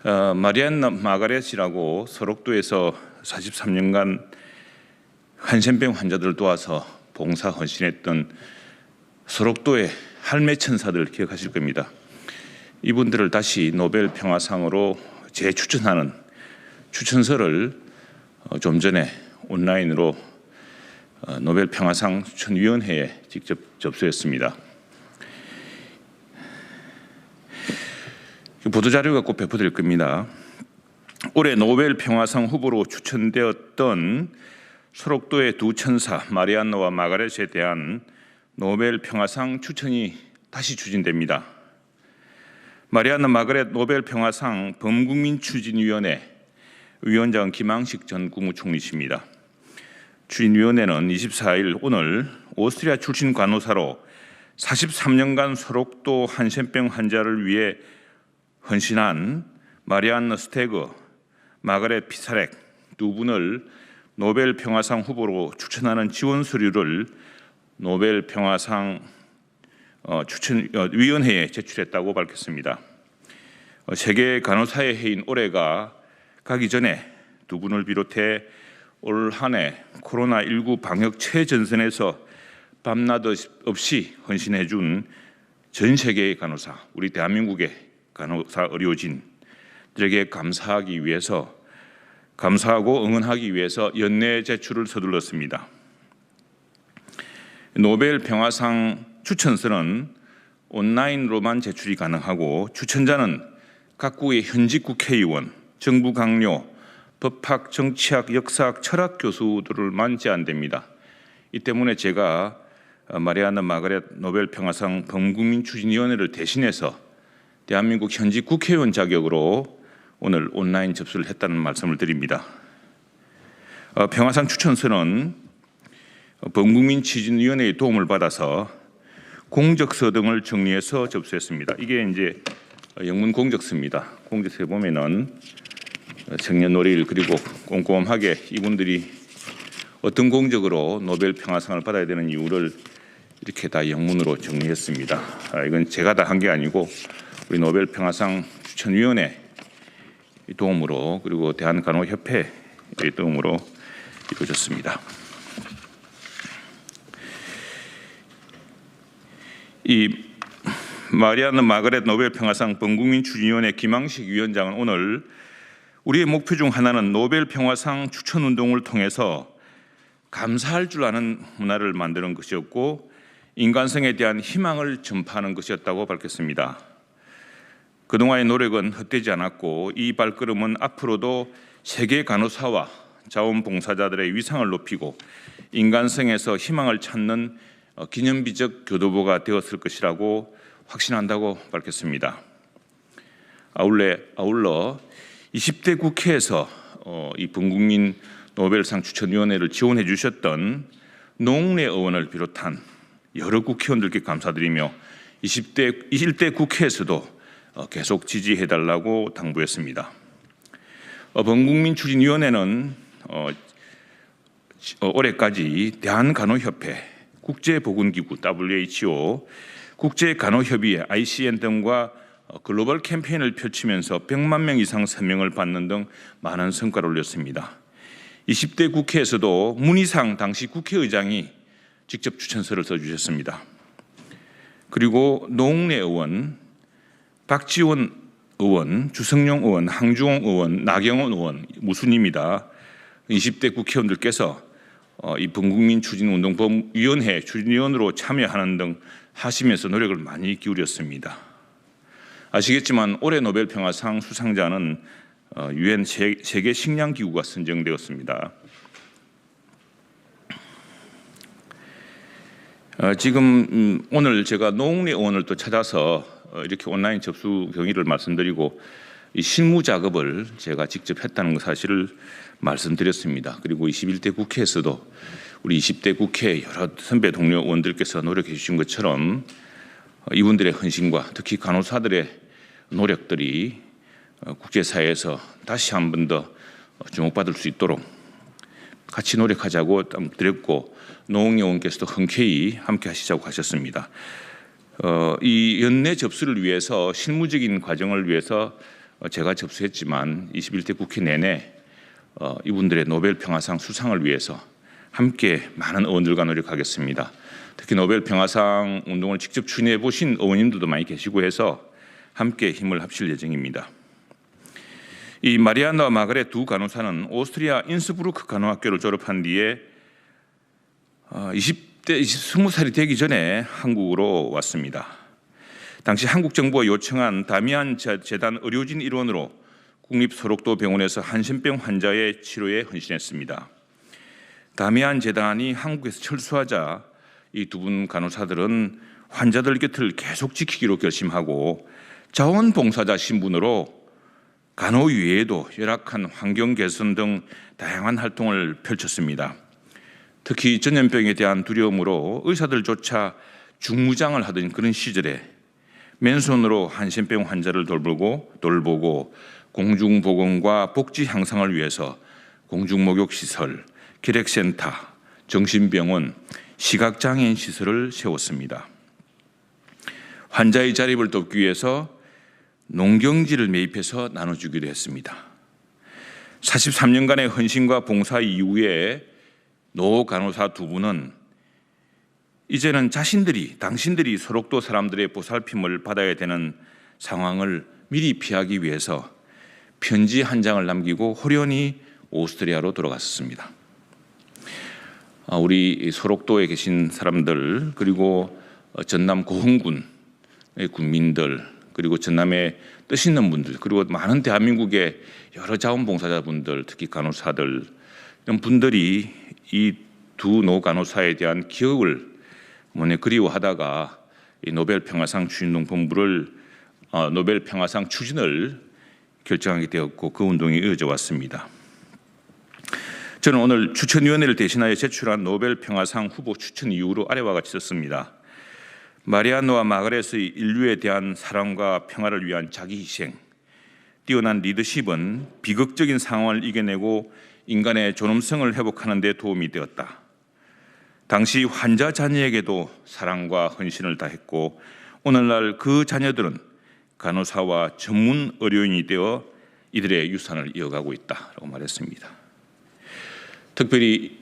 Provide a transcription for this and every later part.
마리안나 마가렛이라고 소록도에서 43년간 한센병 환자들을 도와서 봉사 헌신했던 소록도의 할매 천사들 기억하실 겁니다. 이분들을 다시 노벨 평화상으로 재추천하는 추천서를 좀 전에 온라인으로 노벨 평화상 추천위원회에 직접 접수했습니다. 보도자료가 꼭 배포될 겁니다. 올해 노벨 평화상 후보로 추천되었던 소록도의 두 천사 마리안나와 마가렛에 대한 노벨 평화상 추천이 다시 추진됩니다. 마리안나 마가렛 노벨 평화상 범국민 추진위원회 위원장은 김항식 전 국무총리십니다. 추진위원회는 24일 오늘 오스트리아 출신 간호사로 43년간 소록도 한센병 환자를 위해 헌신한 마리안나 스테그, 마가렛 피사렉 두 분을 노벨 평화상 후보로 추천하는 지원 서류를 노벨 평화상 추천위원회에 제출했다고 밝혔습니다. 세계 간호사의 해인 올해가 가기 전에 두 분을 비롯해 올 한 해 코로나19 방역 최전선에서 밤낮 없이 헌신해 준 전 세계의 간호사, 우리 대한민국의 간호사 의료진들에게 감사하고 응원하기 위해서 연내 제출을 서둘렀습니다. 노벨 평화상 추천서는 온라인으로만 제출이 가능하고 추천자는 각국의 현직 국회의원, 정부 강요, 법학, 정치학, 역사학, 철학 교수들만 제한됩니다. 이 때문에 제가 마리안나 마가렛 노벨 평화상 범국민 추진위원회를 대신해서 대한민국 현직 국회의원 자격으로 오늘 온라인 접수를 했다는 말씀을 드립니다. 평화상 추천서는 범국민 추진위원회의 도움을 받아서 공적서 등을 정리해서 접수했습니다. 이게 이제 영문 공적서입니다. 공적서에 보면은 청년 노릴 그리고 꼼꼼하게 이분들이 어떤 공적으로 노벨 평화상을 받아야 되는 이유를 이렇게 다 영문으로 정리했습니다. 이건 제가 다 한 게 아니고 우리 노벨 평화상 추천위원회 도움으로 그리고 대한간호협회의 도움으로 이루어졌습니다. 이 마리안나 마가렛 노벨 평화상 범국민 추진위원회 김항식 위원장은 오늘 우리의 목표 중 하나는 노벨 평화상 추천 운동을 통해서 감사할 줄 아는 문화를 만드는 것이었고 인간성에 대한 희망을 전파하는 것이었다고 밝혔습니다. 그동안의 노력은 헛되지 않았고 이 발걸음은 앞으로도 세계 간호사와 자원봉사자들의 위상을 높이고 인간성에서 희망을 찾는 기념비적 교도보가 되었을 것이라고 확신한다고 밝혔습니다. 아울러 20대 국회에서 이 범국민 노벨상 추천위원회를 지원해 주셨던 노웅래 의원을 비롯한 여러 국회의원들께 감사드리며 21대 국회에서도 계속 지지해달라고 당부했습니다. 범국민 추진위원회는 올해까지 대한간호협회, 국제보건기구 WHO, 국제간호협의회 ICN 등과 글로벌 캠페인을 펼치면서 100만 명 이상 서명을 받는 등 많은 성과를 올렸습니다. 20대 국회에서도 문희상 당시 국회의장이 직접 추천서를 써주셨습니다. 그리고 노웅래 의원, 박지원 의원, 주성용 의원, 항주홍 의원, 나경원 의원 무순입니다. 20대 국회의원들께서 이 범국민 추진운동위원회 추진위원으로 참여하는 등 하시면서 노력을 많이 기울였습니다. 아시겠지만 올해 노벨 평화상 수상자는 유엔 세계 식량기구가 선정되었습니다. 지금 오늘 제가 노웅래 의원을 또 찾아서 이렇게 온라인 접수 경위를 말씀드리고 이 실무 작업을 제가 직접 했다는 사실을 말씀드렸습니다. 그리고 21대 국회에서도 우리 20대 국회 여러 선배 동료 의원들께서 노력해 주신 것처럼 이분들의 헌신과 특히 간호사들의 노력들이 국제사회에서 다시 한 번 더 주목받을 수 있도록 같이 노력하자고 드렸고 노웅래 의원께서도 흔쾌히 함께 하시자고 하셨습니다. 이 연내 접수를 위해서 실무적인 과정을 위해서 제가 접수했지만 21대 국회 내내 이분들의 노벨 평화상 수상을 위해서 함께 많은 의원들과 노력하겠습니다. 특히 노벨 평화상 운동을 직접 추진해 보신 의원님들도 많이 계시고 해서 함께 힘을 합칠 예정입니다. 이 마리안나와 마가렛 두 간호사는 오스트리아 인스부르크 간호학교를 졸업한 뒤에 20살이 되기 전에 한국으로 왔습니다. 당시 한국 정부가 요청한 다미안 재단 의료진 일원으로 국립소록도 병원에서 한센병 환자의 치료에 헌신했습니다. 다미안 재단이 한국에서 철수하자 이 두 분 간호사들은 환자들 곁을 계속 지키기로 결심하고 자원봉사자 신분으로 간호 외에도 열악한 환경 개선 등 다양한 활동을 펼쳤습니다. 특히 전염병에 대한 두려움으로 의사들조차 중무장을 하던 그런 시절에 맨손으로 한센병 환자를 돌보고 공중보건과 복지 향상을 위해서 공중목욕시설, 기력센터, 정신병원, 시각장애인 시설을 세웠습니다. 환자의 자립을 돕기 위해서 농경지를 매입해서 나눠주기도 했습니다. 43년간의 헌신과 봉사 이후에 노 간호사 두 분은 이제는 당신들이 소록도 사람들의 보살핌을 받아야 되는 상황을 미리 피하기 위해서 편지 한 장을 남기고 호련히 오스트리아로 돌아갔습니다. 우리 소록도에 계신 사람들, 그리고 전남 고흥군의 군민들, 그리고 전남에 뜻 있는 분들, 그리고 많은 대한민국의 여러 자원봉사자분들, 특히 간호사들, 이런 분들이 이 두 노 간호사에 대한 기억을 그리워하다가 이 노벨 평화상 추진을 결정하게 되었고 그 운동이 이어져 왔습니다. 저는 오늘 추천위원회를 대신하여 제출한 노벨 평화상 후보 추천 이유로 아래와 같이 썼습니다. 마리안나와 마가렛의 인류에 대한 사랑과 평화를 위한 자기 희생, 뛰어난 리더십은 비극적인 상황을 이겨내고 인간의 존엄성을 회복하는 데 도움이 되었다. 당시 환자 자녀에게도 사랑과 헌신을 다했고 오늘날 그 자녀들은 간호사와 전문 의료인이 되어 이들의 유산을 이어가고 있다라고 말했습니다. 특별히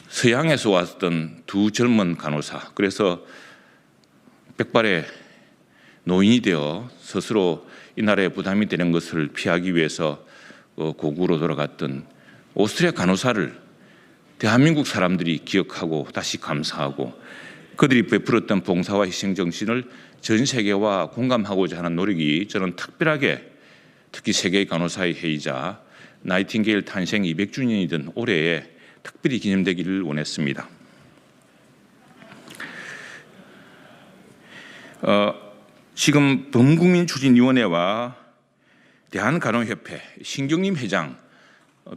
서양에서 왔던 두 젊은 간호사, 그래서 백발의 노인이 되어 스스로 이 나라에 부담이 되는 것을 피하기 위해서 고국으로 돌아갔던 오스트리아 간호사를 대한민국 사람들이 기억하고 다시 감사하고 그들이 베풀었던 봉사와 희생 정신을 전 세계와 공감하고자 하는 노력이 저는 특별하게 특히 세계 간호사의 해이자 나이팅게일 탄생 200주년이던 올해에 특별히 기념되기를 원했습니다. 지금 범국민추진위원회와 대한간호협회 신경림 회장,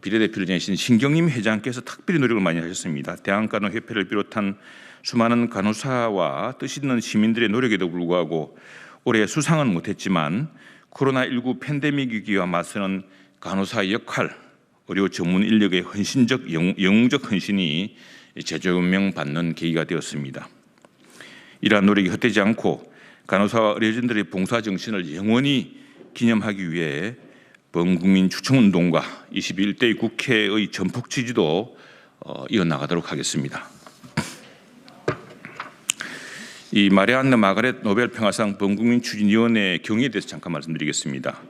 비례대표를 지내신 신경림 회장께서 특별히 노력을 많이 하셨습니다. 대한간호협회를 비롯한 수많은 간호사와 뜻 있는 시민들의 노력에도 불구하고 올해 수상은 못했지만 코로나19 팬데믹 위기와 맞서는 간호사의 역할, 의료 전문 인력의 영웅적 헌신이 재조명받는 계기가 되었습니다. 이러한 노력이 헛되지 않고 간호사와 의료진들의 봉사 정신을 영원히 기념하기 위해 범국민 추천운동과 21대 국회의 전폭 지지도 이어나가도록 하겠습니다. 이 마리안나 마가렛 노벨 평화상 범국민 추진위원회 경위에 대해서 잠깐 말씀드리겠습니다.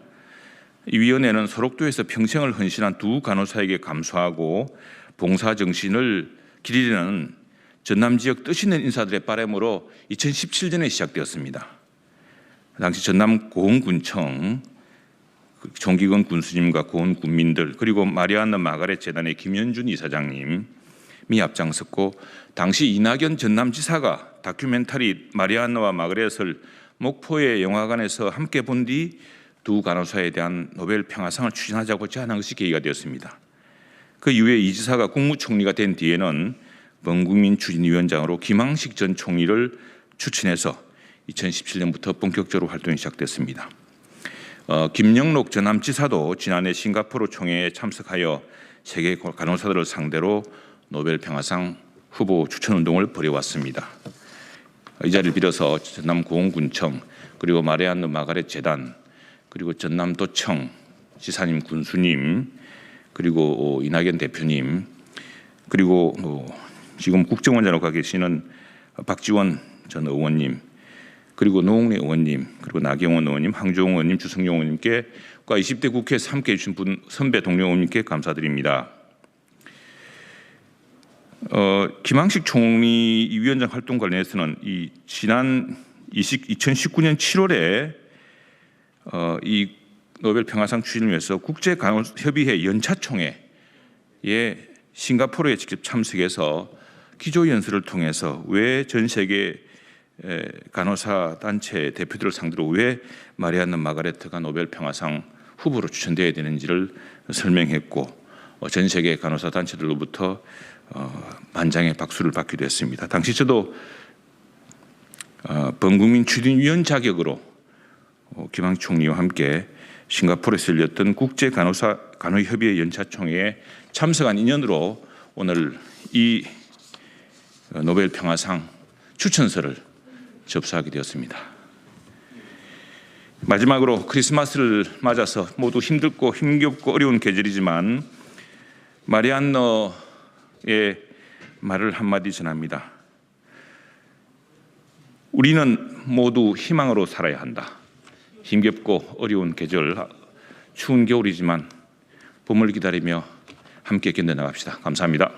이 위원회는 소록도에서 평생을 헌신한 두 간호사에게 감사하고 봉사 정신을 기리려는 전남 지역 뜻 있는 인사들의 바람으로 2017년에 시작되었습니다. 당시 전남 고흥군청 정기근 군수님과 고흥 군민들 그리고 마리안나 마가렛 재단의 김현준 이사장님이 앞장섰고 당시 이낙연 전남지사가 다큐멘터리 마리안나와 마가렛을 목포의 영화관에서 함께 본 뒤 두 간호사에 대한 노벨 평화상을 추진하자고 제안한 것이 계기가 되었습니다. 그 이후에 이 지사가 국무총리가 된 뒤에는 범국민 추진위원장으로 김항식 전 총리를 추천해서 2017년부터 본격적으로 활동이 시작됐습니다. 김영록 전남지사도 지난해 싱가포르 총회에 참석하여 세계 간호사들을 상대로 노벨 평화상 후보 추천 운동을 벌여왔습니다. 이 자리를 빌어서 전남 고흥군청 그리고 마리안나 마가렛 재단 그리고 전남도청 지사님, 군수님, 그리고 이낙연 대표님, 그리고 지금 국정원장으로 가 계시는 박지원 전 의원님, 그리고 노웅래 의원님, 그리고 나경원 의원님, 황교안 의원님, 주성용 의원님께 20대 국회에서 함께해 주신 선배 동료 의원님께 감사드립니다. 김항식 총리 위원장 활동 관련해서는 지난 2019년 7월에 이 노벨 평화상 추진을 위해서 국제간호협의회 연차총회에 싱가포르에 직접 참석해서 기조연설을 통해서 왜 전 세계 간호사 단체 대표들을 상대로 왜 마리안느 마가레트가 노벨 평화상 후보로 추천되어야 되는지를 설명했고 전 세계 간호사 단체들로부터 만장의 박수를 받기도 했습니다. 당시 저도 범국민 추진위원 자격으로 김항식 총리와 함께 싱가포르에서 열렸던 국제간호협의회 연차총회에 참석한 인연으로 오늘 이 노벨 평화상 추천서를 접수하게 되었습니다. 마지막으로 크리스마스를 맞아서 모두 힘겹고 어려운 계절이지만 마리안너의 말을 한마디 전합니다. 우리는 모두 희망으로 살아야 한다. 힘겹고 어려운 계절, 추운 겨울이지만 봄을 기다리며 함께 견뎌나갑시다. 감사합니다.